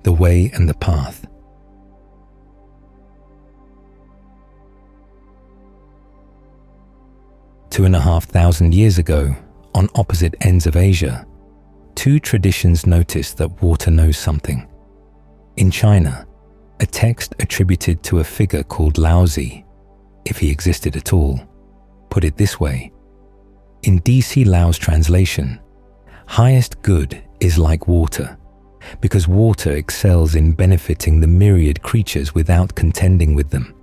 the Way and the Path. Two 2,500 years ago, on opposite ends of Asia, two traditions noticed that water knows something. In China, a text attributed to a figure called Laozi, if he existed at all, put it this way: in D.C. Lao's translation, highest good is like water, because water excels in benefiting the myriad creatures without contending with them.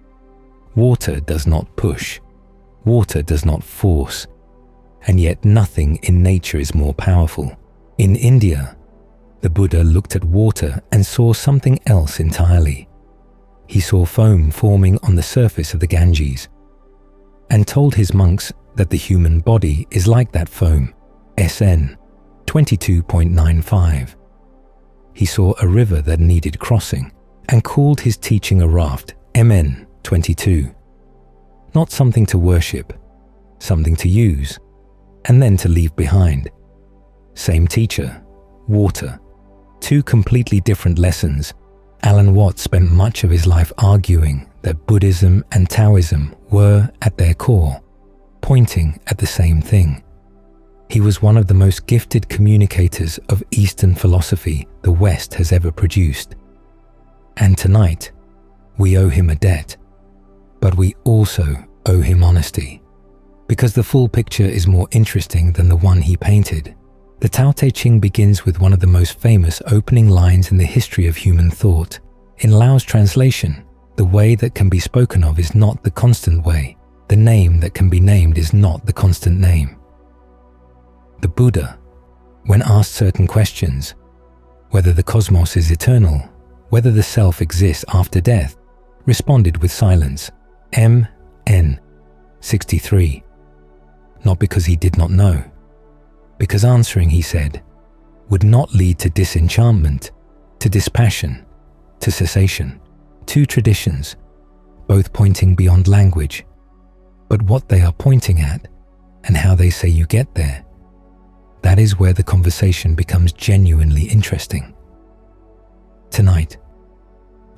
Water does not push, water does not force, and yet nothing in nature is more powerful. In India, the Buddha looked at water and saw something else entirely. He saw foam forming on the surface of the Ganges, and told his monks that the human body is like that foam, SN 22.95. He saw a river that needed crossing, and called his teaching a raft, MN 22. Not something to worship, something to use, and then to leave behind. Same teacher, water. Two completely different lessons. Alan Watts spent much of his life arguing that Buddhism and Taoism were, at their core, pointing at the same thing. He was one of the most gifted communicators of Eastern philosophy the West has ever produced. And tonight, we owe him a debt, but we also owe him honesty, because the full picture is more interesting than the one he painted. The Tao Te Ching begins with one of the most famous opening lines in the history of human thought. In Lao's translation, the way that can be spoken of is not the constant way. The name that can be named is not the constant name. The Buddha, when asked certain questions, whether the cosmos is eternal, whether the self exists after death, responded with silence, MN 63. Not because he did not know, because answering, he said, would not lead to disenchantment, to dispassion, to cessation. Two traditions, both pointing beyond language, but what they are pointing at and how they say you get there, that is where the conversation becomes genuinely interesting. Tonight,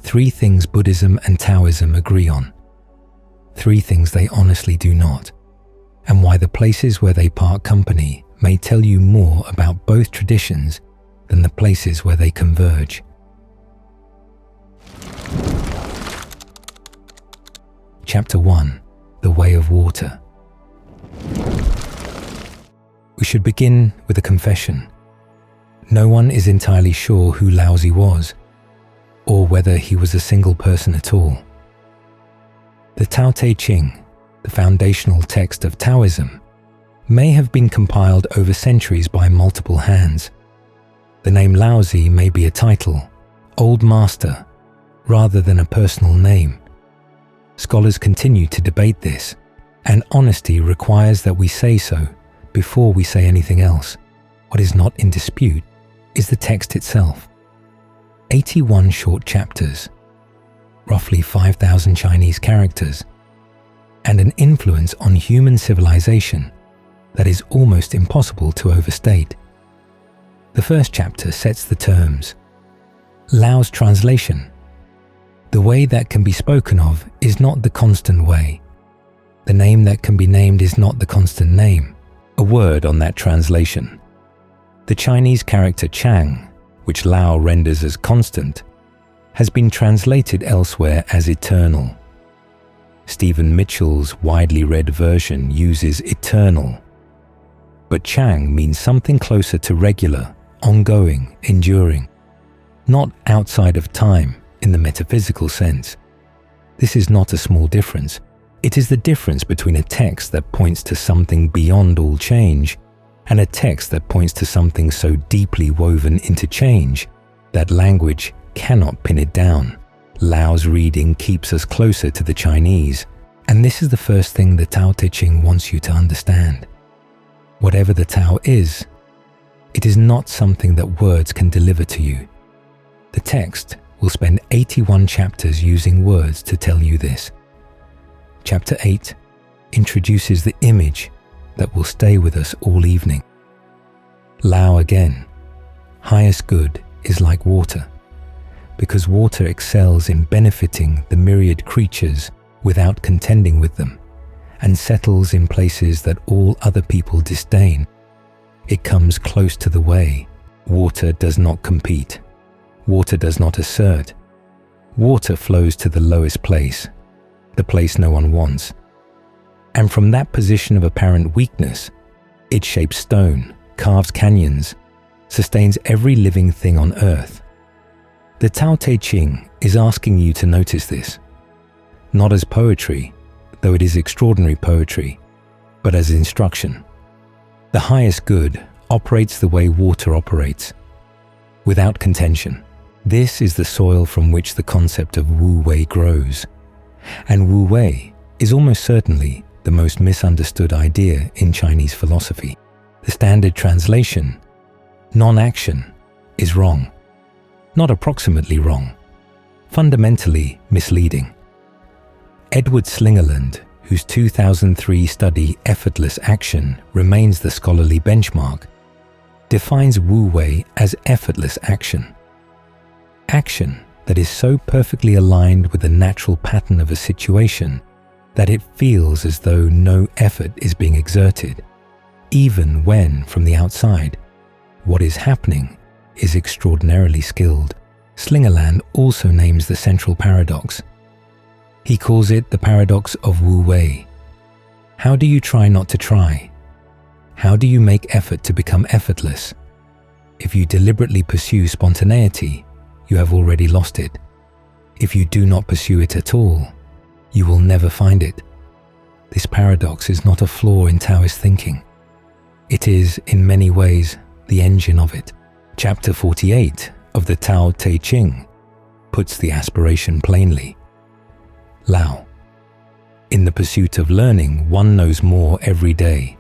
three things Buddhism and Taoism agree on, three things they honestly do not, and why the places where they part company may tell you more about both traditions than the places where they converge. Chapter 1: The Way of Water. We should begin with a confession. No one is entirely sure who Laozi was, or whether he was a single person at all. The Tao Te Ching, the foundational text of Taoism, may have been compiled over centuries by multiple hands. The name Laozi may be a title, Old Master, rather than a personal name. Scholars continue to debate this, and honesty requires that we say so before we say anything else. What is not in dispute is the text itself. 81 short chapters, roughly 5,000 Chinese characters, and an influence on human civilization that is almost impossible to overstate. The first chapter sets the terms. Lao's translation: the way that can be spoken of is not the constant way. The name that can be named is not the constant name. A word on that translation. The Chinese character Chang, which Lao renders as constant, has been translated elsewhere as eternal. Stephen Mitchell's widely read version uses eternal, but Chang means something closer to regular, ongoing, enduring, not outside of time in the metaphysical sense. This is not a small difference. It is the difference between a text that points to something beyond all change and a text that points to something so deeply woven into change that language cannot pin it down. Lao's reading keeps us closer to the Chinese, and this is the first thing the Tao Te Ching wants you to understand. Whatever the Tao is, it is not something that words can deliver to you. The text will spend 81 chapters using words to tell you this. Chapter 8 introduces the image that will stay with us all evening. Lao again. Highest good is like water. because water excels in benefiting the myriad creatures without contending with them, and settles in places that all other people disdain. It comes close to the way. Water does not compete. Water does not assert. Water flows to the lowest place, the place no one wants. And from that position of apparent weakness, it shapes stone, carves canyons, sustains every living thing on earth. The Tao Te Ching is asking you to notice this, not as poetry, though it is extraordinary poetry, but as instruction. The highest good operates the way water operates, without contention. This is the soil from which the concept of Wu-Wei grows. And Wu-Wei is almost certainly the most misunderstood idea in Chinese philosophy. The standard translation, non-action, is wrong. Not approximately wrong, fundamentally misleading. Edward Slingerland, whose 2003 study Effortless Action remains the scholarly benchmark, defines Wu-Wei as effortless action. Action that is so perfectly aligned with the natural pattern of a situation that it feels as though no effort is being exerted, even when, from the outside, what is happening is extraordinarily skilled. Slingerland also names the central paradox. He calls it the paradox of Wu-Wei. How do you try not to try? How do you make effort to become effortless? If you deliberately pursue spontaneity, you have already lost it. If you do not pursue it at all, you will never find it. This paradox is not a flaw in Taoist thinking. It is, in many ways, the engine of it. Chapter 48 of the Tao Te Ching puts the aspiration plainly. Lao. In the pursuit of learning, one knows more every day.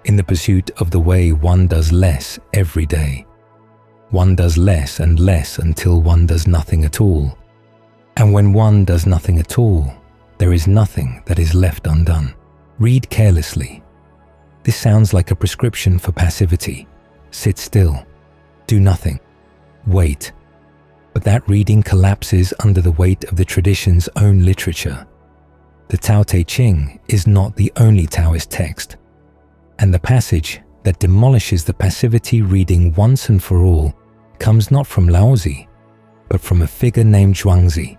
In the pursuit of the way, one does less every day. One does less and less until one does nothing at all. And when one does nothing at all, there is nothing that is left undone. Read carelessly. This sounds like a prescription for passivity. Sit still. Do nothing. Wait. But that reading collapses under the weight of the tradition's own literature. The Tao Te Ching is not the only Taoist text, and the passage that demolishes the passivity reading once and for all comes not from Laozi, but from a figure named Zhuangzi,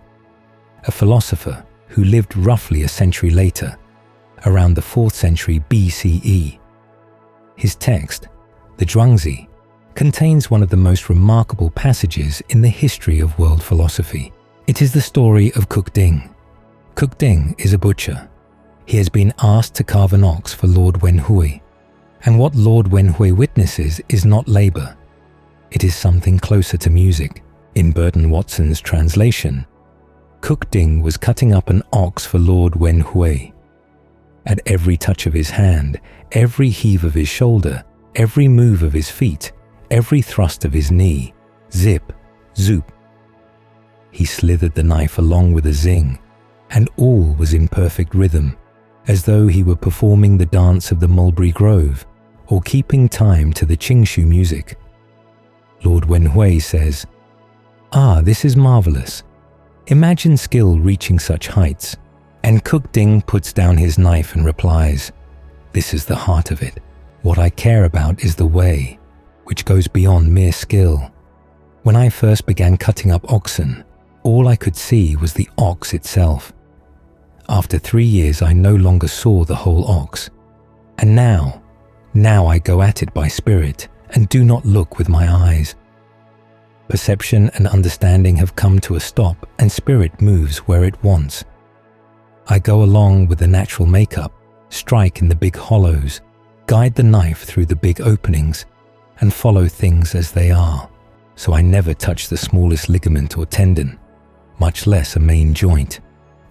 a philosopher who lived roughly a century later, around the 4th century BCE. His text, the Zhuangzi, contains one of the most remarkable passages in the history of world philosophy. It is the story of Cook Ding. Cook Ding is a butcher. He has been asked to carve an ox for Lord Wenhui, and what Lord Wenhui witnesses is not labor. It is something closer to music. In Burton Watson's translation, Cook Ding was cutting up an ox for Lord Wenhui. At every touch of his hand, every heave of his shoulder, every move of his feet, every thrust of his knee, zip, zoop, he slithered the knife along with a zing, and all was in perfect rhythm, as though he were performing the dance of the Mulberry Grove or keeping time to the Qingshu music. Lord Wenhui says, "Ah, this is marvelous. Imagine skill reaching such heights." And Cook Ding puts down his knife and replies, "This is the heart of it. What I care about is the way, which goes beyond mere skill. When I first began cutting up oxen, all I could see was the ox itself. After 3 years, I no longer saw the whole ox. And now I go at it by spirit and do not look with my eyes. Perception and understanding have come to a stop, and spirit moves where it wants. I go along with the natural makeup, strike in the big hollows, guide the knife through the big openings, and follow things as they are. So I never touch the smallest ligament or tendon, much less a main joint.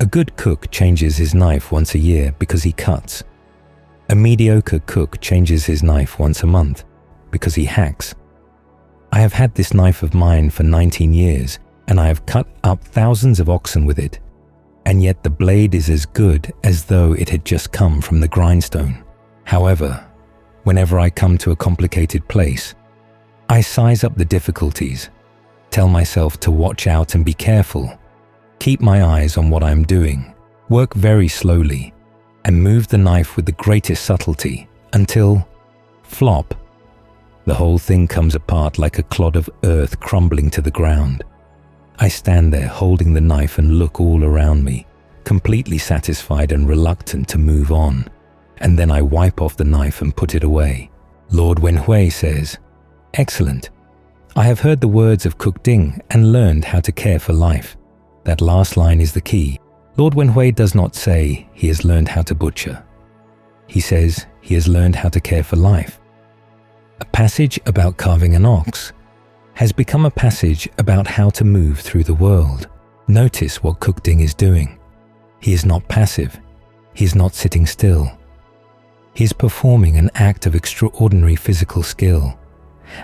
A good cook changes his knife once a year because he cuts. A mediocre cook changes his knife once a month because he hacks. I have had this knife of mine for 19 years, and I have cut up thousands of oxen with it, and yet the blade is as good as though it had just come from the grindstone. However, whenever I come to a complicated place, I size up the difficulties, tell myself to watch out and be careful, keep my eyes on what I'm doing, work very slowly, and move the knife with the greatest subtlety until, flop, the whole thing comes apart like a clod of earth crumbling to the ground. I stand there holding the knife and look all around me, completely satisfied and reluctant to move on, and then I wipe off the knife and put it away. Lord Wenhui says, "Excellent. I have heard the words of Kuk Ding and learned how to care for life." That last line is the key. Lord Wenhui does not say he has learned how to butcher. He says he has learned how to care for life. A passage about carving an ox has become a passage about how to move through the world. Notice what Kuk Ding is doing. He is not passive. He is not sitting still. He is performing an act of extraordinary physical skill,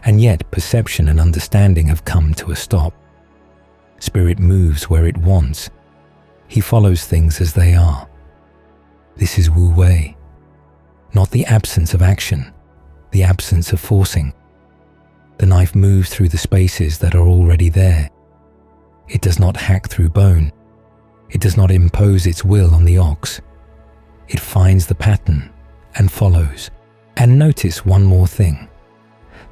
and yet perception and understanding have come to a stop. Spirit moves where it wants. He follows things as they are. This is Wu Wei, not the absence of action, the absence of forcing. The knife moves through the spaces that are already there. It does not hack through bone. It does not impose its will on the ox. It finds the pattern and follows. And notice one more thing.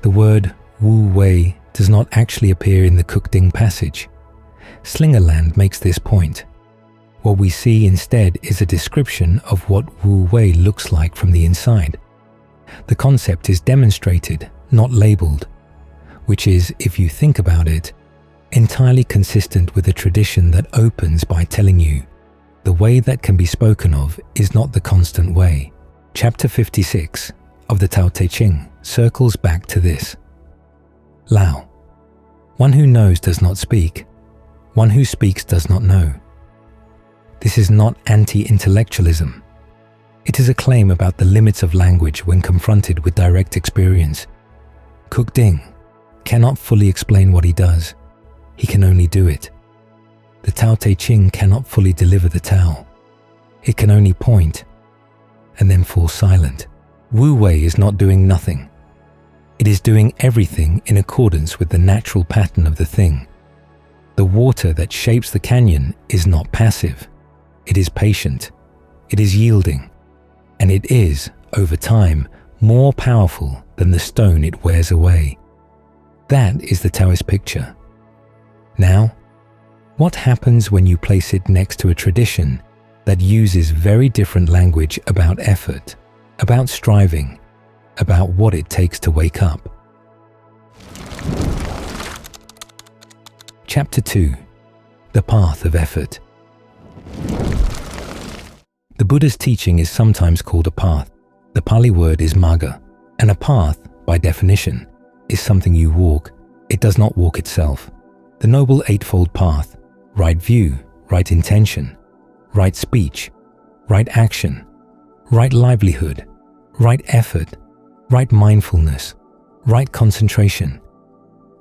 The word Wu Wei does not actually appear in the Kuk Ding passage. Slingerland makes this point. What we see instead is a description of what Wu Wei looks like from the inside. The concept is demonstrated, not labeled, which is, if you think about it, entirely consistent with a tradition that opens by telling you the way that can be spoken of is not the constant way. Chapter 56 of the Tao Te Ching circles back to this. Lao. One who knows does not speak. One who speaks does not know. This is not anti-intellectualism. It is a claim about the limits of language when confronted with direct experience. Kuk Ding cannot fully explain what he does. He can only do it. The Tao Te Ching cannot fully deliver the Tao. It can only point and then fall silent. Wu Wei is not doing nothing. It is doing everything in accordance with the natural pattern of the thing. The water that shapes the canyon is not passive. It is patient. It is yielding. And it is, over time, more powerful than the stone it wears away. That is the Taoist picture. Now, what happens when you place it next to a tradition that uses very different language about effort, about striving, about what it takes to wake up? Chapter 2. The Path of Effort. The Buddha's teaching is sometimes called a path. The Pali word is magga, and a path, by definition, is something you walk. It does not walk itself. The Noble Eightfold Path, right view, right intention, right speech, right action, right livelihood, right effort, right mindfulness, right concentration,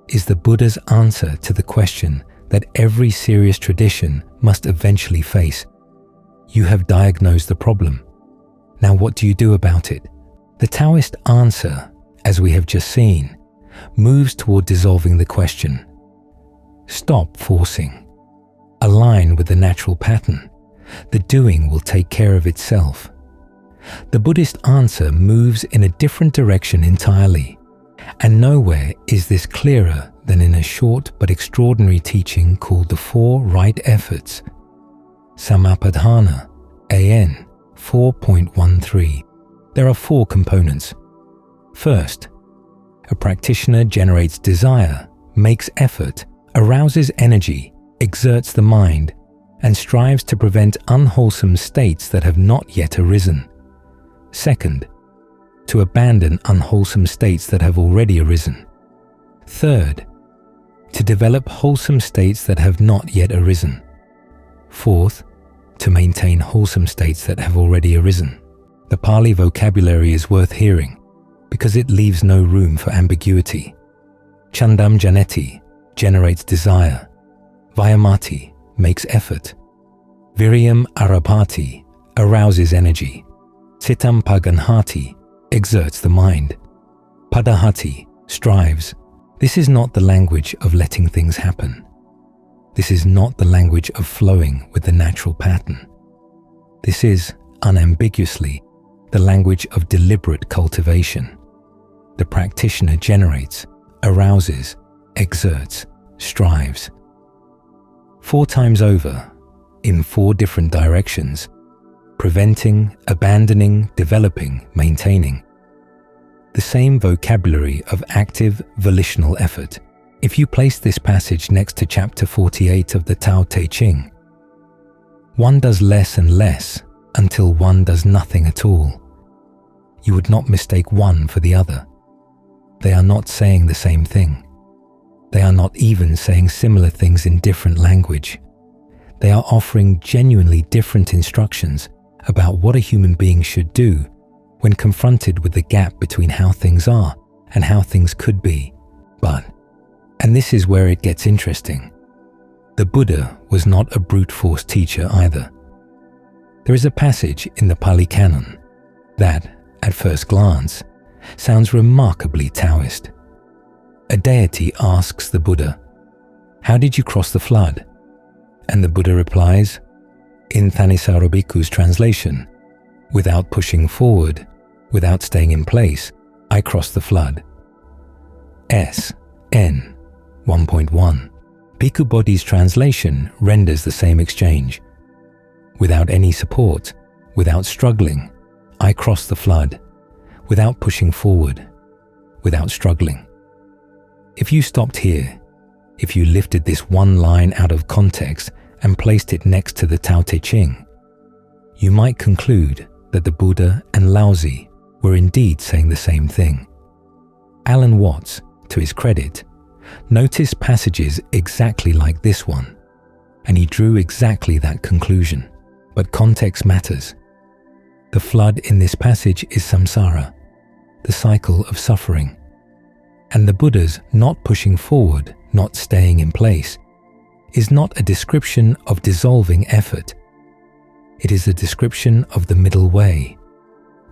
is the Buddha's answer to the question that every serious tradition must eventually face. You have diagnosed the problem. Now what do you do about it? The Taoist answer, as we have just seen, moves toward dissolving the question. Stop forcing. Align with the natural pattern. The doing will take care of itself. The Buddhist answer moves in a different direction entirely, and nowhere is this clearer than in a short but extraordinary teaching called the Four Right Efforts, Sammāppahānā, AN 4.13. There are four components. First, a practitioner generates desire, makes effort, arouses energy, exerts the mind, and strives to prevent unwholesome states that have not yet arisen. Second, to abandon unwholesome states that have already arisen. Third, to develop wholesome states that have not yet arisen. Fourth, to maintain wholesome states that have already arisen. The Pali vocabulary is worth hearing because it leaves no room for ambiguity. Chandam janeti generates desire. Vayamati makes effort. Viryam arabhati arouses energy. Citam paganhati exerts the mind. Padahati strives. This is not the language of letting things happen. This is not the language of flowing with the natural pattern. This is, unambiguously, the language of deliberate cultivation. The practitioner generates, arouses, exerts, strives. 4 times over, in 4 different directions, preventing, abandoning, developing, maintaining. The same vocabulary of active, volitional effort. If you place this passage next to chapter 48 of the Tao Te Ching, one does less and less until one does nothing at all. You would not mistake one for the other. They are not saying the same thing. They are not even saying similar things in different language. They are offering genuinely different instructions about what a human being should do when confronted with the gap between how things are and how things could be. But, and this is where it gets interesting, the Buddha was not a brute force teacher either. There is a passage in the Pali Canon that, at first glance, sounds remarkably Taoist. A deity asks the Buddha, "How did you cross the flood?" And the Buddha replies, in Thanissaro Bhikkhu's translation, "Without pushing forward, without staying in place, I crossed the flood." S.N. 1.1. Bhikkhu Bodhi's translation renders the same exchange. "Without any support, without struggling, I crossed the flood, without pushing forward, without struggling." If you stopped here, if you lifted this one line out of context and placed it next to the Tao Te Ching, you might conclude that the Buddha and Laozi were indeed saying the same thing. Alan Watts, to his credit, noticed passages exactly like this one, and he drew exactly that conclusion. But context matters. The flood in this passage is samsara, the cycle of suffering. And the Buddha's not pushing forward, not staying in place, is not a description of dissolving effort. It is a description of the middle way,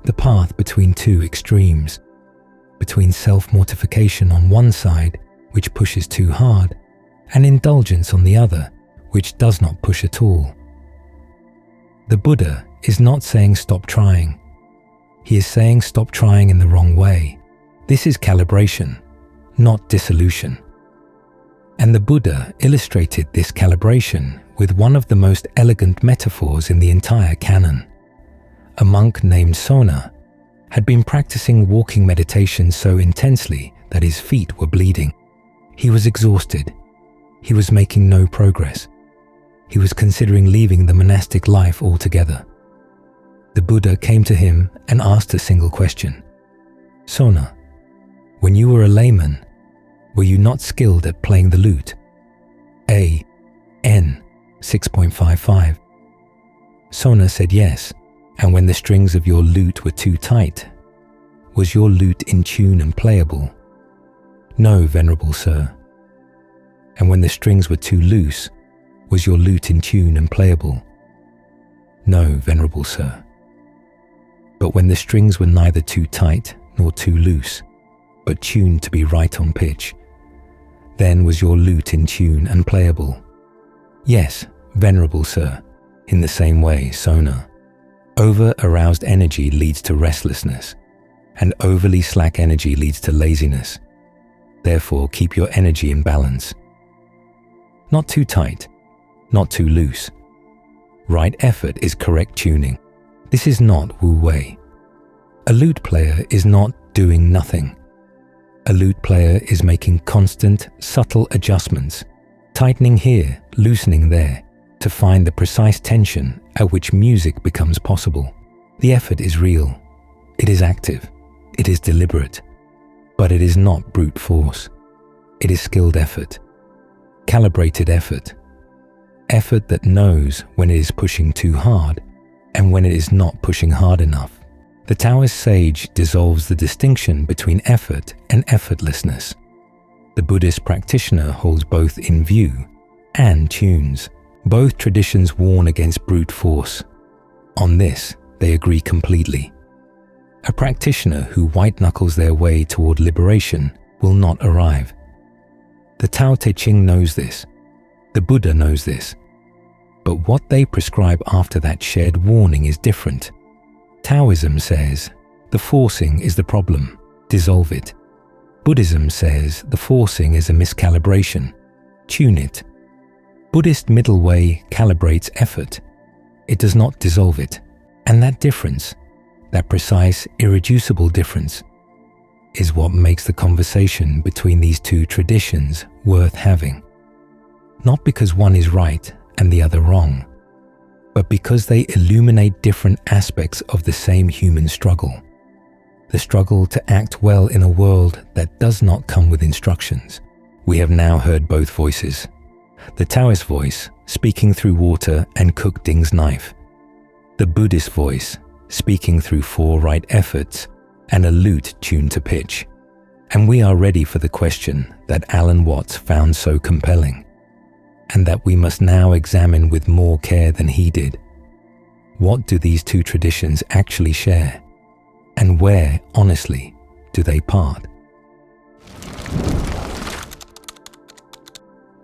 the path between 2 extremes, between self-mortification on one side, which pushes too hard, and indulgence on the other, which does not push at all. The Buddha is not saying stop trying. He is saying stop trying in the wrong way. This is calibration, not dissolution. And the Buddha illustrated this calibration with one of the most elegant metaphors in the entire canon. A monk named Sona had been practicing walking meditation so intensely that his feet were bleeding. He was exhausted. He was making no progress. He was considering leaving the monastic life altogether. The Buddha came to him and asked a single question. "Sona, when you were a layman, were you not skilled at playing the lute?" A.N. 6.55. Sona said yes. "And when the strings of your lute were too tight, was your lute in tune and playable?" "No, Venerable Sir." "And when the strings were too loose, was your lute in tune and playable?" "No, Venerable Sir." "But when the strings were neither too tight nor too loose, but tuned to be right on pitch, then was your lute in tune and playable?" "Yes, Venerable Sir." In the same way, Sona, over-aroused energy leads to restlessness, and overly slack energy leads to laziness. Therefore, keep your energy in balance. Not too tight, not too loose. Right effort is correct tuning. This is not Wu Wei. A lute player is not doing nothing. A lute player is making constant, subtle adjustments, tightening here, loosening there, to find the precise tension at which music becomes possible. The effort is real. It is active. It is deliberate. But it is not brute force. It is skilled effort. Calibrated effort. Effort that knows when it is pushing too hard and when it is not pushing hard enough. The Taoist sage dissolves the distinction between effort and effortlessness. The Buddhist practitioner holds both in view and tunes. Both traditions warn against brute force. On this, they agree completely. A practitioner who white-knuckles their way toward liberation will not arrive. The Tao Te Ching knows this. The Buddha knows this. But what they prescribe after that shared warning is different. Taoism says, the forcing is the problem, dissolve it. Buddhism says the forcing is a miscalibration, tune it. Buddhist Middleway calibrates effort. It does not dissolve it. And that difference, that precise, irreducible difference, is what makes the conversation between these two traditions worth having. Not because one is right and the other wrong, but because they illuminate different aspects of the same human struggle. The struggle to act well in a world that does not come with instructions. We have now heard both voices. The Taoist voice, speaking through water and Cook Ding's knife. The Buddhist voice, speaking through 4 right efforts and a lute tuned to pitch. And we are ready for the question that Alan Watts found so compelling, and that we must now examine with more care than he did. What do these two traditions actually share? And where, honestly, do they part?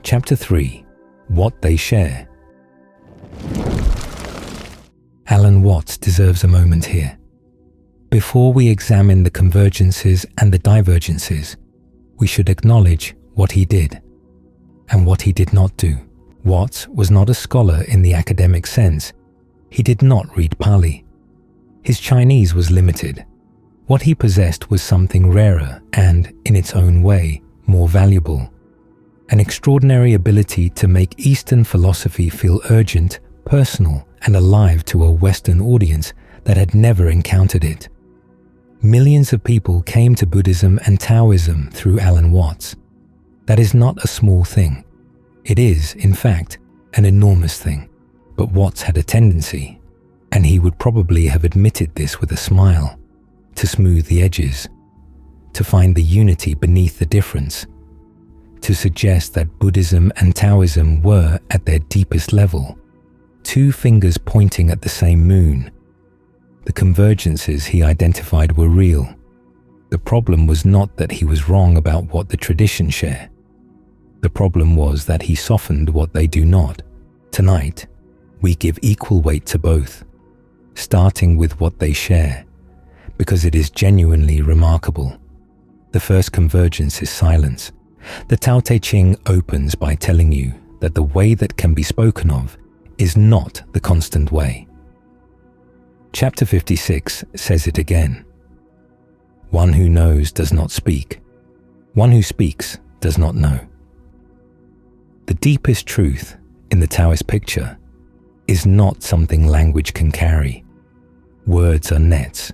Chapter 3. What they share. Alan Watts deserves a moment here. Before we examine the convergences and the divergences, we should acknowledge what he did and what he did not do. Watts was not a scholar in the academic sense. He did not read Pali. His Chinese was limited. What he possessed was something rarer and, in its own way, more valuable. An extraordinary ability to make Eastern philosophy feel urgent, personal, and alive to a Western audience that had never encountered it. Millions of people came to Buddhism and Taoism through Alan Watts. That is not a small thing. It is, in fact, an enormous thing. But Watts had a tendency, and he would probably have admitted this with a smile, to smooth the edges, to find the unity beneath the difference, to suggest that Buddhism and Taoism were, at their deepest level, 2 fingers pointing at the same moon. The convergences he identified were real. The problem was not that he was wrong about what the traditions share. The problem was that he softened what they do not. Tonight, we give equal weight to both, starting with what they share, because it is genuinely remarkable. The first convergence is silence. The Tao Te Ching opens by telling you that the way that can be spoken of is not the constant way. Chapter 56 says it again. One who knows does not speak. One who speaks does not know. The deepest truth in the Taoist picture is not something language can carry. Words are nets,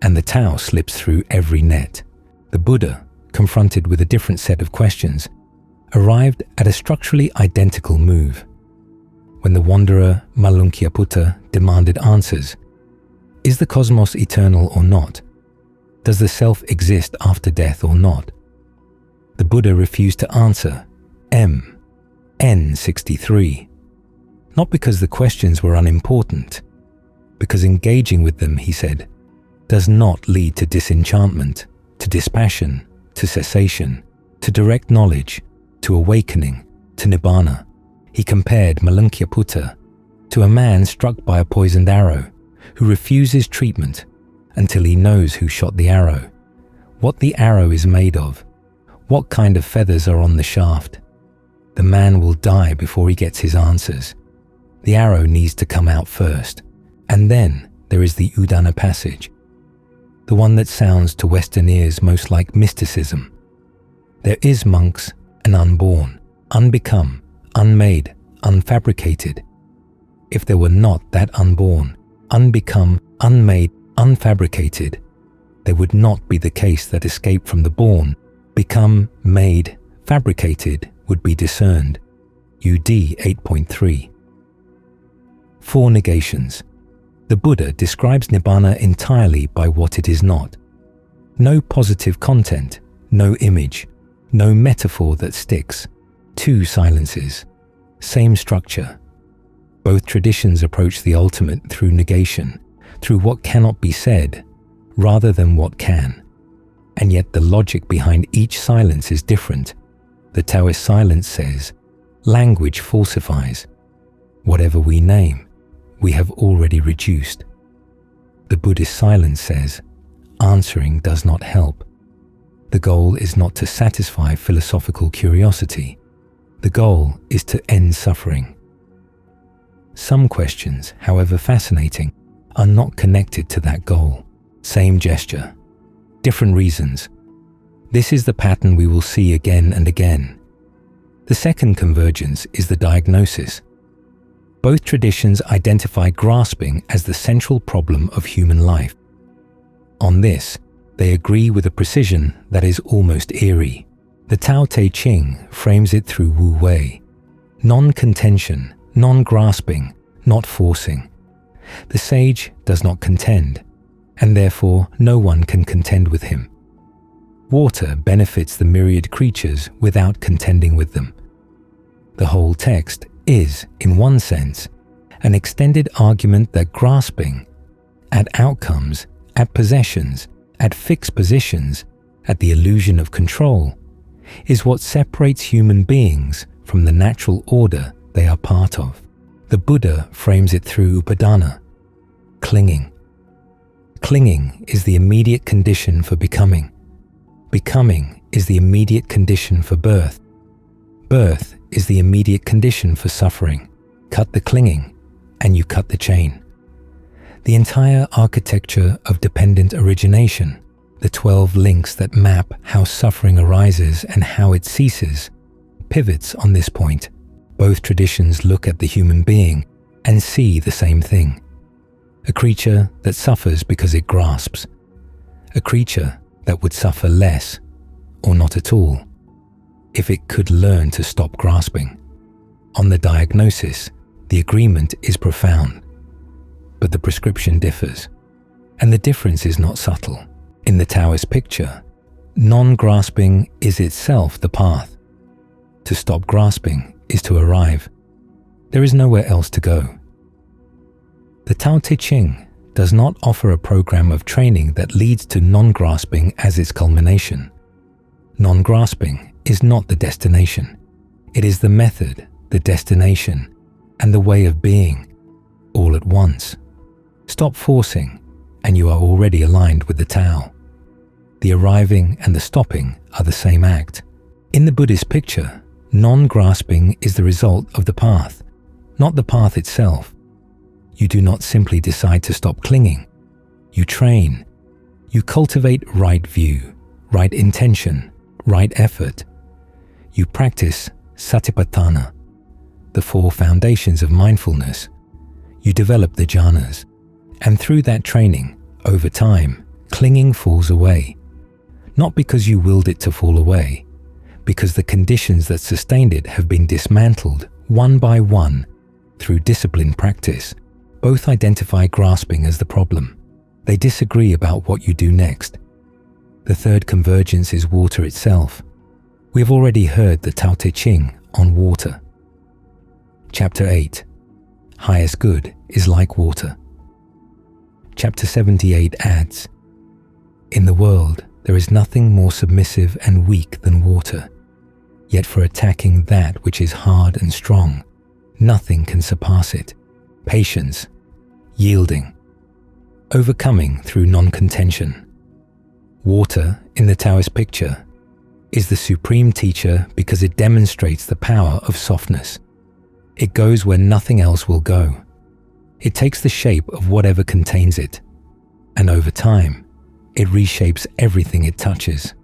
and the Tao slips through every net. The Buddha, confronted with a different set of questions, arrived at a structurally identical move. When the wanderer Malunkyaputta demanded answers, is the cosmos eternal or not? Does the self exist after death or not? The Buddha refused to answer. N63. Not because the questions were unimportant, because engaging with them, he said, does not lead to disenchantment, to dispassion, to cessation, to direct knowledge, to awakening, to nibbana. He compared Malunkyaputta to a man struck by a poisoned arrow who refuses treatment until he knows who shot the arrow, what the arrow is made of, what kind of feathers are on the shaft. The man will die before he gets his answers. The arrow needs to come out first, and then there is the Udana passage, the one that sounds to Western ears most like mysticism. There is, monks, an unborn, unbecome, unmade, unfabricated. If there were not that unborn, unbecome, unmade, unfabricated, there would not be the case that escape from the born, become, made, fabricated would be discerned. UD 8.3. 4 negations. The Buddha describes Nibbana entirely by what it is not. No positive content, no image, no metaphor that sticks. 2 silences. Same structure. Both traditions approach the ultimate through negation, through what cannot be said, rather than what can. And yet the logic behind each silence is different. The Taoist silence says, language falsifies. Whatever we name, we have already reduced. The Buddhist silence says, answering does not help. The goal is not to satisfy philosophical curiosity. The goal is to end suffering. Some questions, however fascinating, are not connected to that goal. Same gesture, different reasons. This is the pattern we will see again and again. The second convergence is the diagnosis. Both traditions identify grasping as the central problem of human life. On this, they agree with a precision that is almost eerie. The Tao Te Ching frames it through Wu Wei. Non-contention, non-grasping, not forcing. The sage does not contend, and therefore no one can contend with him. Water benefits the myriad creatures without contending with them. The whole text is, in one sense, an extended argument that grasping at outcomes, at possessions, at fixed positions, at the illusion of control, is what separates human beings from the natural order they are part of. The Buddha frames it through upadana, clinging. Clinging is the immediate condition for becoming. Becoming is the immediate condition for birth. Birth is the immediate condition for suffering. Cut the clinging, and you cut the chain. The entire architecture of dependent origination, the 12 links that map how suffering arises and how it ceases, pivots on this point. Both traditions look at the human being and see the same thing. A creature that suffers because it grasps. A creature that would suffer less, or not at all, if it could learn to stop grasping. On the diagnosis, the agreement is profound, but the prescription differs, and the difference is not subtle. In the Taoist picture, non-grasping is itself the path. To stop grasping is to arrive. There is nowhere else to go. The Tao Te Ching does not offer a program of training that leads to non-grasping as its culmination. Non-grasping is not the destination. It is the method, the destination, and the way of being, all at once. Stop forcing, and you are already aligned with the Tao. The arriving and the stopping are the same act. In the Buddhist picture, non-grasping is the result of the path, not the path itself. You do not simply decide to stop clinging. You train. You cultivate right view, right intention, right effort. You practice sammāppahānā, the 4 foundations of mindfulness. You develop the jhanas. And through that training, over time, clinging falls away. Not because you willed it to fall away, because the conditions that sustained it have been dismantled one by one through disciplined practice. Both identify grasping as the problem. They disagree about what you do next. The third convergence is water itself. We have already heard the Tao Te Ching on water. Chapter 8. Highest good is like water. Chapter 78 adds, in the world, there is nothing more submissive and weak than water. Yet for attacking that which is hard and strong, nothing can surpass it. Patience, yielding, overcoming through non-contention. Water, in the Taoist picture, is the supreme teacher because it demonstrates the power of softness. It goes where nothing else will go. It takes the shape of whatever contains it, and over time, it reshapes everything it touches.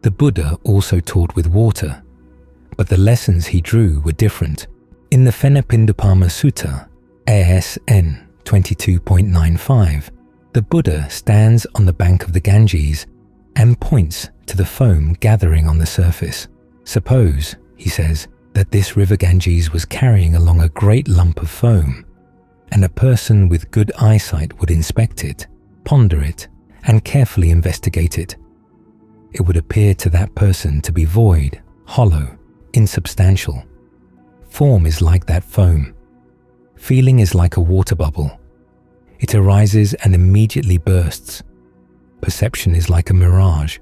The Buddha also taught with water, but the lessons he drew were different. In the Phenapindapama Sutta, ASN 22.95, the Buddha stands on the bank of the Ganges and points to the foam gathering on the surface. Suppose, he says, that this river Ganges was carrying along a great lump of foam, and a person with good eyesight would inspect it, ponder it, and carefully investigate it. It would appear to that person to be void, hollow, insubstantial. Form is like that foam. Feeling is like a water bubble. It arises and immediately bursts. Perception is like a mirage.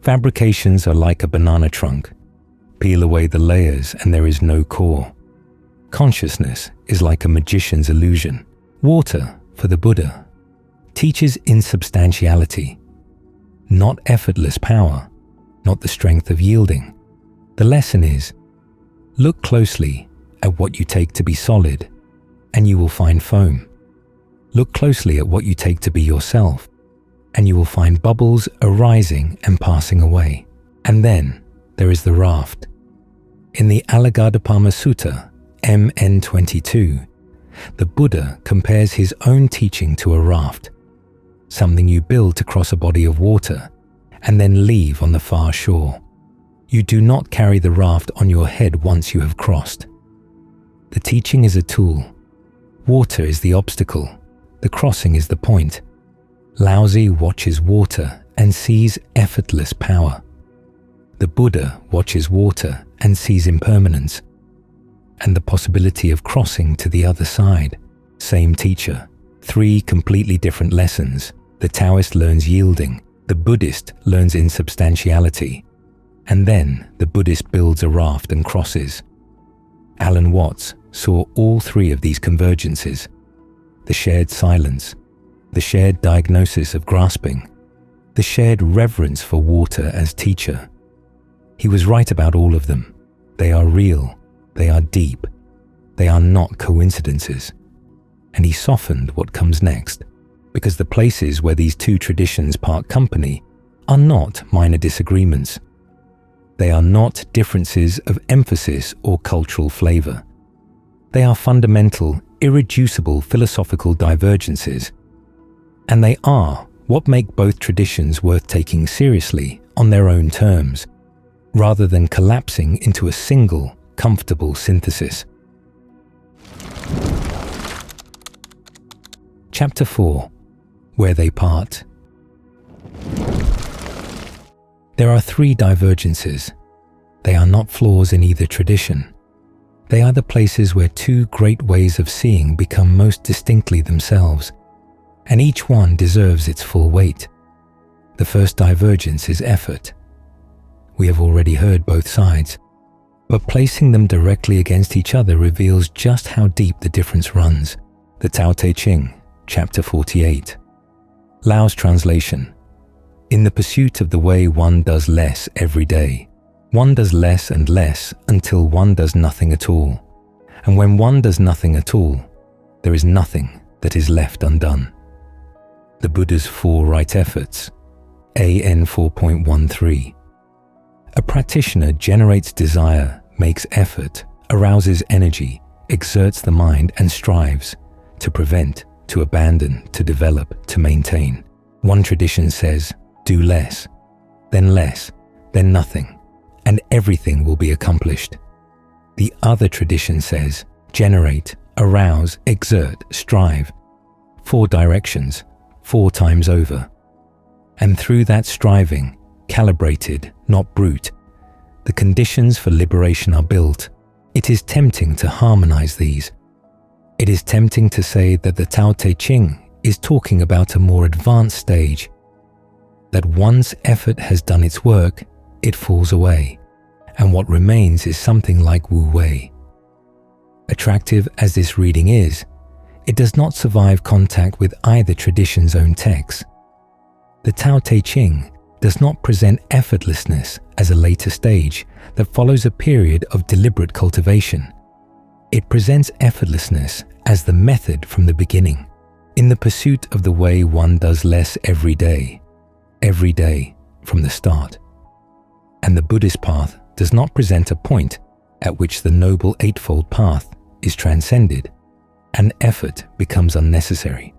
Fabrications are like a banana trunk. Peel away the layers and there is no core. Consciousness is like a magician's illusion. Water, for the Buddha, teaches insubstantiality, not effortless power, not the strength of yielding. The lesson is, look closely at what you take to be solid, and you will find foam. Look closely at what you take to be yourself, and you will find bubbles arising and passing away. And then there is the raft. In the Alagādapāma Sutta, MN 22, the Buddha compares his own teaching to a raft, something you build to cross a body of water and then leave on the far shore. You do not carry the raft on your head once you have crossed. The teaching is a tool. Water is the obstacle. The crossing is the point. Laozi watches water and sees effortless power. The Buddha watches water and sees impermanence and the possibility of crossing to the other side. Same teacher, 3 completely different lessons. The Taoist learns yielding, the Buddhist learns insubstantiality, and then the Buddhist builds a raft and crosses. Alan Watts saw all 3 of these convergences: the shared silence, the shared diagnosis of grasping, the shared reverence for water as teacher. He was right about all of them. They are real, they are deep, they are not coincidences. And he softened what comes next, because the places where these 2 traditions part company are not minor disagreements. They are not differences of emphasis or cultural flavor. They are fundamental, irreducible philosophical divergences. And they are what make both traditions worth taking seriously on their own terms, rather than collapsing into a single, comfortable synthesis. Chapter 4. Where they part. There are 3 divergences. They are not flaws in either tradition. They are the places where 2 great ways of seeing become most distinctly themselves, and each one deserves its full weight. The first divergence is effort. We have already heard both sides, but placing them directly against each other reveals just how deep the difference runs. The Tao Te Ching, Chapter 48. Lao's translation. In the pursuit of the way, one does less every day. One does less and less until one does nothing at all. And when one does nothing at all, there is nothing that is left undone. The Buddha's 4 right efforts. AN 4.13. A practitioner generates desire, makes effort, arouses energy, exerts the mind and strives to prevent, to abandon, to develop, to maintain. One tradition says, do less, then nothing, and everything will be accomplished. The other tradition says, generate, arouse, exert, strive. 4 directions, 4 times over. And through that striving, calibrated, not brute, the conditions for liberation are built. It is tempting to harmonize these. It is tempting to say that the Tao Te Ching is talking about a more advanced stage, that once effort has done its work, it falls away, and what remains is something like Wu Wei. Attractive as this reading is, it does not survive contact with either tradition's own texts. The Tao Te Ching does not present effortlessness as a later stage that follows a period of deliberate cultivation. It presents effortlessness as the method from the beginning, in the pursuit of the way one does less every day from the start. And the Buddhist path does not present a point at which the noble Eightfold Path is transcended and effort becomes unnecessary.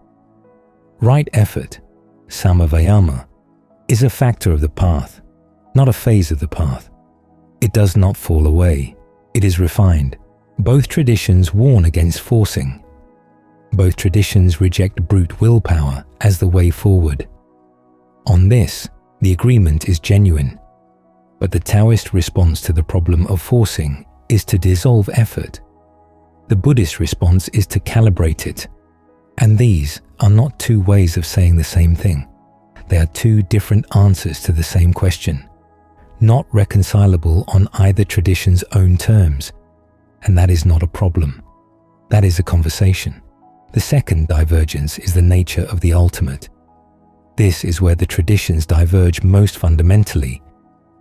Right effort, sammāppahānā, is a factor of the path, not a phase of the path. It does not fall away. It is refined. Both traditions warn against forcing. Both traditions reject brute willpower as the way forward. On this, the agreement is genuine, but the Taoist response to the problem of forcing is to dissolve effort. The Buddhist response is to calibrate it, and these are not 2 ways of saying the same thing. They are 2 different answers to the same question. not reconcilable on either tradition's own terms, and that is not a problem. That is a conversation. The second divergence is the nature of the ultimate. This is where the traditions diverge most fundamentally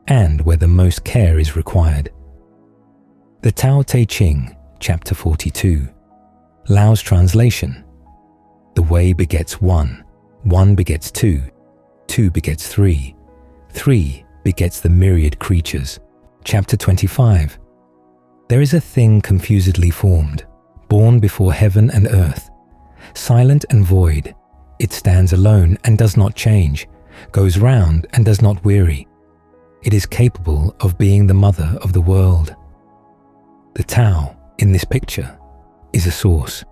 and where the most care is required. The Tao Te Ching, chapter 42, Lao's translation: the way begets one, one begets two, two begets three, three begets the myriad creatures. Chapter 25, there is a thing confusedly formed, born before heaven and earth, silent and void. It stands alone and does not change, goes round and does not weary. It is capable of being the mother of the world. The Tao, in this picture, is a source.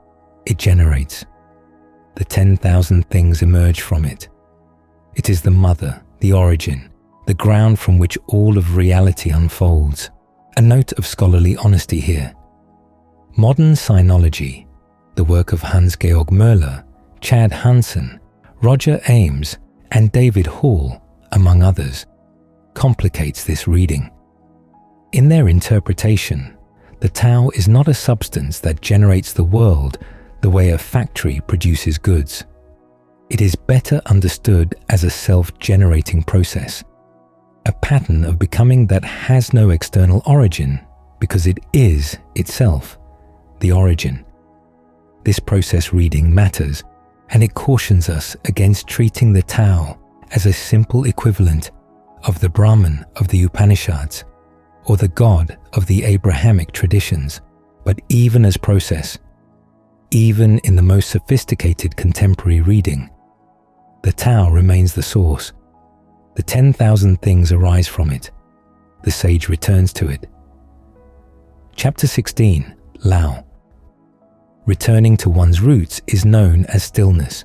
It generates. The 10,000 things emerge from it. It is the mother, the origin, the ground from which all of reality unfolds. A note of scholarly honesty here. Modern Sinology, the work of Hans-Georg Möller, Chad Hansen, Roger Ames, and David Hall, among others, complicates this reading. In their interpretation, the Tao is not a substance that generates the world the way a factory produces goods. It is better understood as a self-generating process, a pattern of becoming that has no external origin because it is itself, the origin. This process reading matters, and it cautions us against treating the Tao as a simple equivalent of the Brahman of the Upanishads or the God of the Abrahamic traditions, but even as process, even in the most sophisticated contemporary reading, the Tao remains the source. The 10,000 things arise from it. The sage returns to it. Chapter 16, Lao. Returning to one's roots is known as stillness.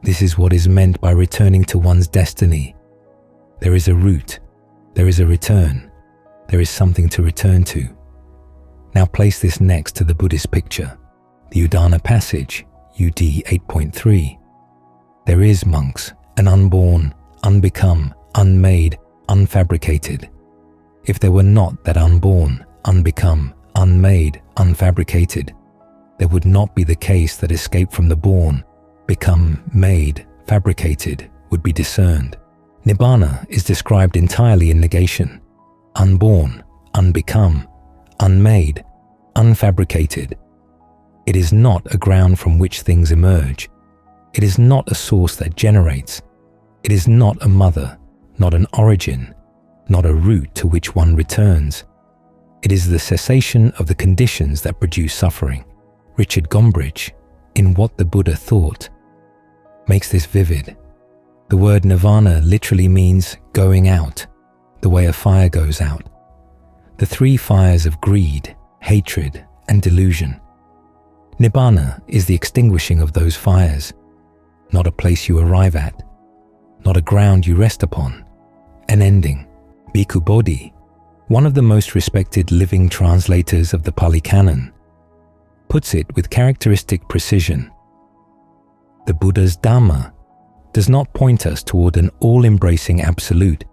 This is what is meant by returning to one's destiny. There is a root, there is a return, there is something to return to. Now place this next to the Buddhist picture, the Udana passage, UD 8.3. There is, monks, an unborn, unbecome, unmade, unfabricated. If there were not that unborn, unbecome, unmade, unfabricated, there would not be the case that escape from the born, become, made, fabricated, would be discerned. Nibbana is described entirely in negation. Unborn, unbecome, unmade, unfabricated. It is not a ground from which things emerge. It is not a source that generates. It is not a mother, not an origin, not a root to which one returns. It is the cessation of the conditions that produce suffering. Richard Gombrich, in What the Buddha Thought, makes this vivid. The word nirvana literally means going out, the way a fire goes out. The three fires of greed, hatred, and delusion. Nibbana is the extinguishing of those fires, not a place you arrive at, not a ground you rest upon, an ending. Bhikkhu Bodhi, one of the most respected living translators of the Pali Canon, puts it with characteristic precision. The Buddha's Dhamma does not point us toward an all-embracing absolute,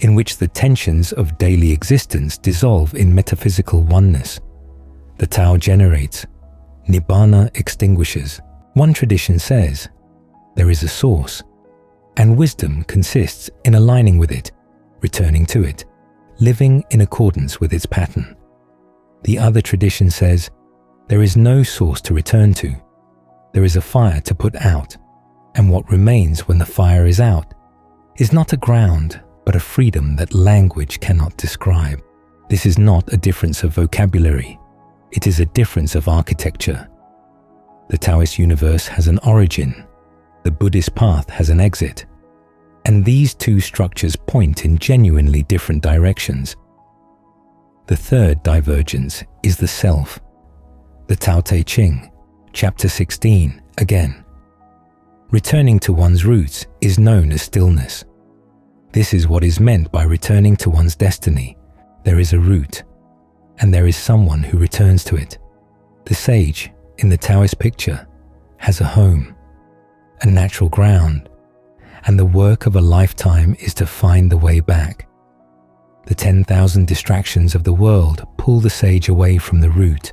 in which the tensions of daily existence dissolve in metaphysical oneness. The Tao generates, Nibbana extinguishes. One tradition says, there is a source, and wisdom consists in aligning with it, returning to it, living in accordance with its pattern. The other tradition says, there is no source to return to. There is a fire to put out, and what remains when the fire is out is not a ground, but a freedom that language cannot describe. This is not a difference of vocabulary. It is a difference of architecture. The Taoist universe has an origin. The Buddhist path has an exit. And these two structures point in genuinely different directions. The third divergence is the self. The Tao Te Ching, chapter 16, again. Returning to one's roots is known as stillness. This is what is meant by returning to one's destiny. There is a root, and there is someone who returns to it. The sage, in the Taoist picture, has a home, a natural ground, and the work of a lifetime is to find the way back. The 10,000 distractions of the world pull the sage away from the root.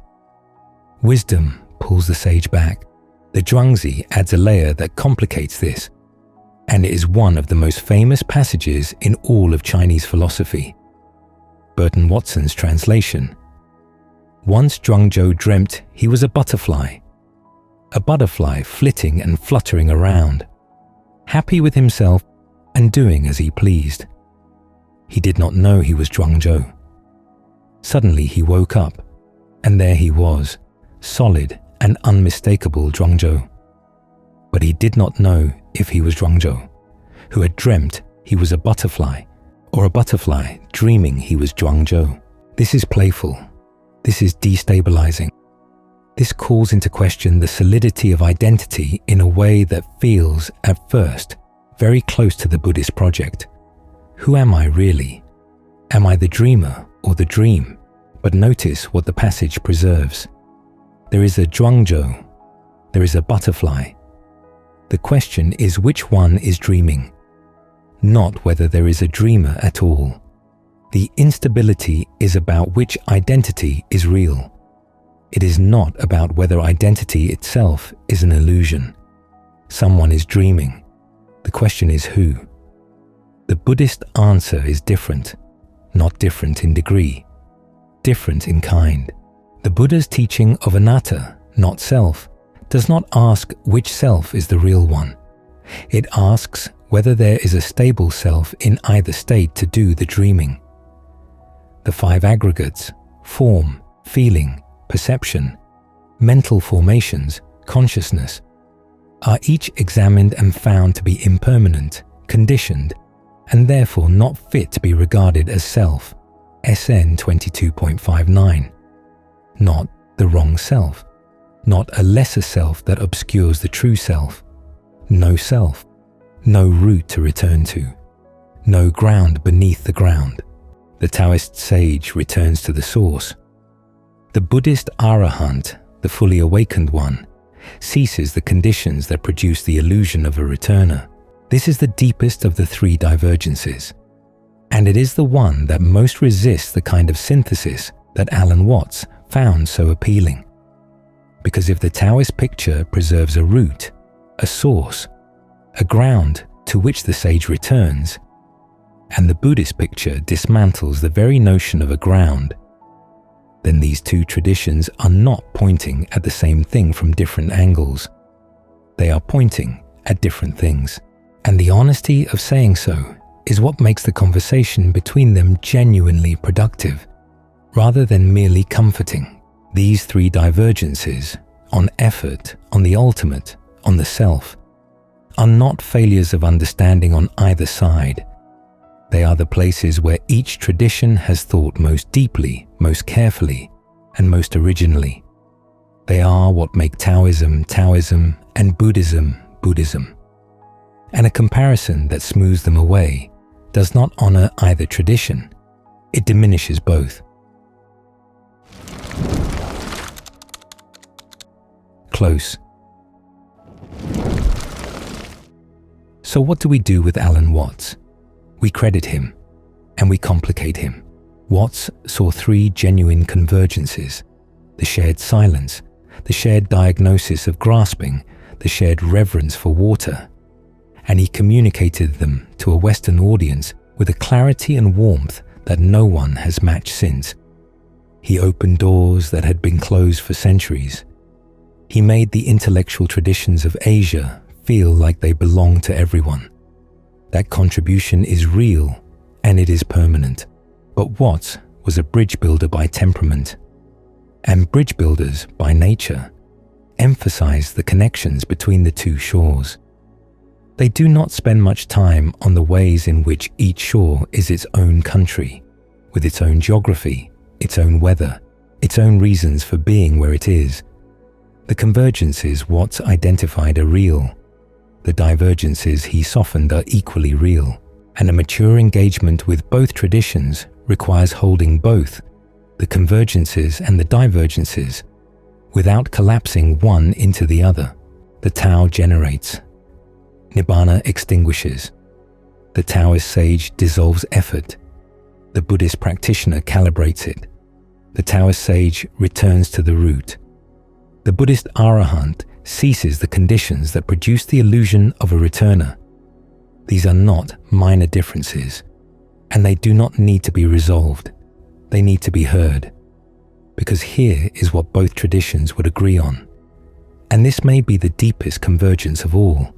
Wisdom pulls the sage back. The Zhuangzi adds a layer that complicates this, and it is one of the most famous passages in all of Chinese philosophy. Burton Watson's translation. Once Zhuangzi dreamt he was a butterfly flitting and fluttering around, happy with himself and doing as he pleased. He did not know he was Zhuangzi. Suddenly he woke up, and there he was, solid and unmistakable Zhuangzi. But he did not know if he was Zhuangzi, who had dreamt he was a butterfly, or a butterfly dreaming he was Zhuangzi. This is playful. This is destabilizing. This calls into question the solidity of identity in a way that feels, at first, very close to the Buddhist project. Who am I really? Am I the dreamer or the dream? But notice what the passage preserves. There is a Zhuangzi. There is a butterfly. The question is which one is dreaming, not whether there is a dreamer at all. The instability is about which identity is real. It is not about whether identity itself is an illusion. Someone is dreaming. The question is who. The Buddhist answer is different, not different in degree, different in kind. The Buddha's teaching of anatta, not self, does not ask which self is the real one. It asks whether there is a stable self in either state to do the dreaming. The five aggregates, form, feeling, perception, mental formations, consciousness, are each examined and found to be impermanent, conditioned, and therefore not fit to be regarded as self, SN 22.59. Not the wrong self, not a lesser self that obscures the true self. No self, no root to return to, no ground beneath the ground. The Taoist sage returns to the source. The Buddhist arahant, the fully awakened one, ceases the conditions that produce the illusion of a returner. This is the deepest of the three divergences, and it is the one that most resists the kind of synthesis that Alan Watts found so appealing. Because if the Taoist picture preserves a root, a source, a ground to which the sage returns, and the Buddhist picture dismantles the very notion of a ground, then these two traditions are not pointing at the same thing from different angles. They are pointing at different things. And the honesty of saying so is what makes the conversation between them genuinely productive, rather than merely comforting. These three divergences, on effort, on the ultimate, on the self, are not failures of understanding on either side. They are the places where each tradition has thought most deeply, most carefully, and most originally. They are what make Taoism, Taoism, and Buddhism, Buddhism. And a comparison that smooths them away does not honor either tradition. It diminishes both. Close. So what do we do with Alan Watts? We credit him, and we complicate him. Watts saw three genuine convergences: the shared silence, the shared diagnosis of grasping, the shared reverence for water, and he communicated them to a Western audience with a clarity and warmth that no one has matched since. He opened doors that had been closed for centuries. He made the intellectual traditions of Asia feel like they belong to everyone. That contribution is real, and it is permanent. But Watts was a bridge builder by temperament, and bridge builders by nature emphasize the connections between the two shores. They do not spend much time on the ways in which each shore is its own country, with its own geography, its own weather, its own reasons for being where it is. The convergences Watts identified are real. The divergences he softened are equally real, and a mature engagement with both traditions requires holding both, the convergences and the divergences, without collapsing one into the other. The Tao generates. Nibbana extinguishes. The Taoist sage dissolves effort. The Buddhist practitioner calibrates it. The Taoist sage returns to the root. The Buddhist arahant ceases the conditions that produce the illusion of a returner. These are not minor differences, and they do not need to be resolved. They need to be heard, because here is what both traditions would agree on. And this may be the deepest convergence of all,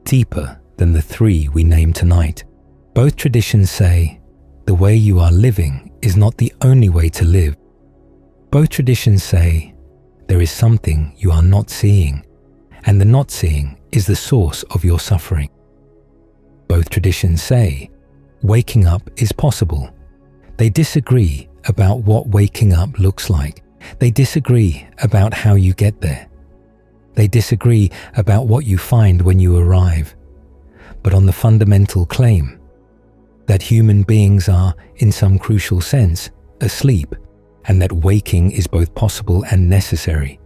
deeper than the three we name tonight. Both traditions say, the way you are living is not the only way to live. Both traditions say, there is something you are not seeing, and the not seeing is the source of your suffering. Both traditions say, waking up is possible. They disagree about what waking up looks like. They disagree about how you get there. They disagree about what you find when you arrive. But on the fundamental claim that human beings are, in some crucial sense, asleep, and that waking is both possible and necessary,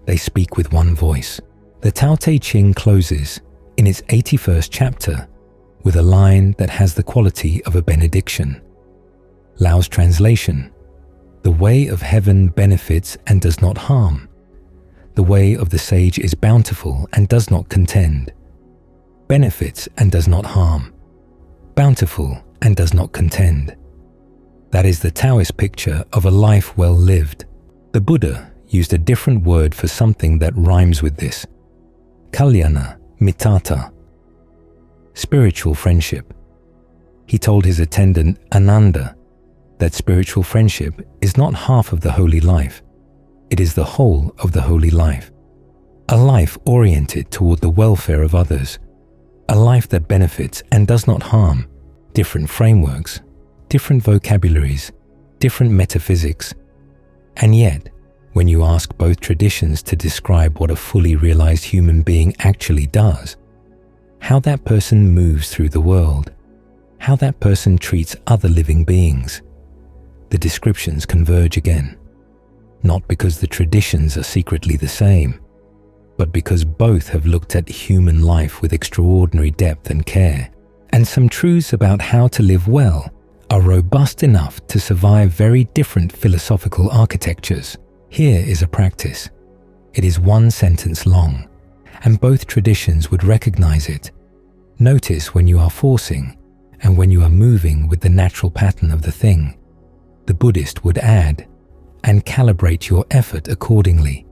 they speak with one voice. The Tao Te Ching closes, in its 81st chapter, with a line that has the quality of a benediction. Lao's translation: the way of heaven benefits and does not harm. The way of the sage is bountiful and does not contend. Benefits and does not harm. Bountiful and does not contend. That is the Taoist picture of a life well lived. The Buddha used a different word for something that rhymes with this: kalyana mitata, spiritual friendship. He told his attendant Ananda that spiritual friendship is not half of the holy life, it is the whole of the holy life. A life oriented toward the welfare of others, a life that benefits and does not harm. Different frameworks, different vocabularies, different metaphysics. And yet, when you ask both traditions to describe what a fully realized human being actually does, how that person moves through the world, how that person treats other living beings, the descriptions converge again. Not because the traditions are secretly the same, but because both have looked at human life with extraordinary depth and care, and some truths about how to live well are robust enough to survive very different philosophical architectures. Here is a practice. It is one sentence long, and both traditions would recognize it. Notice when you are forcing and when you are moving with the natural pattern of the thing. The Buddhist would add, and calibrate your effort accordingly.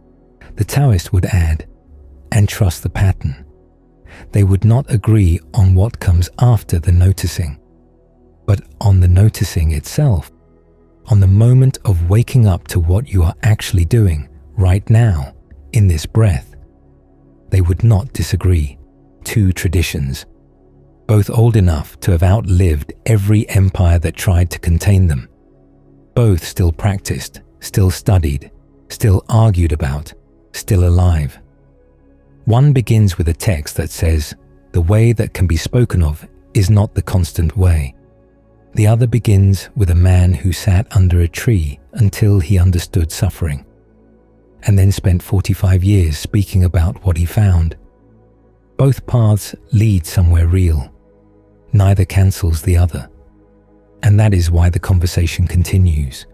The Taoist would add, and trust the pattern. They would not agree on what comes after the noticing, but on the noticing itself, on the moment of waking up to what you are actually doing right now, in this breath. They would not disagree. Two traditions, both old enough to have outlived every empire that tried to contain them. Both still practiced, still studied, still argued about, still alive. One begins with a text that says, the way that can be spoken of is not the constant way. The other begins with a man who sat under a tree until he understood suffering, and then spent 45 years speaking about what he found. Both paths lead somewhere real. Neither cancels the other. And that is why the conversation continues.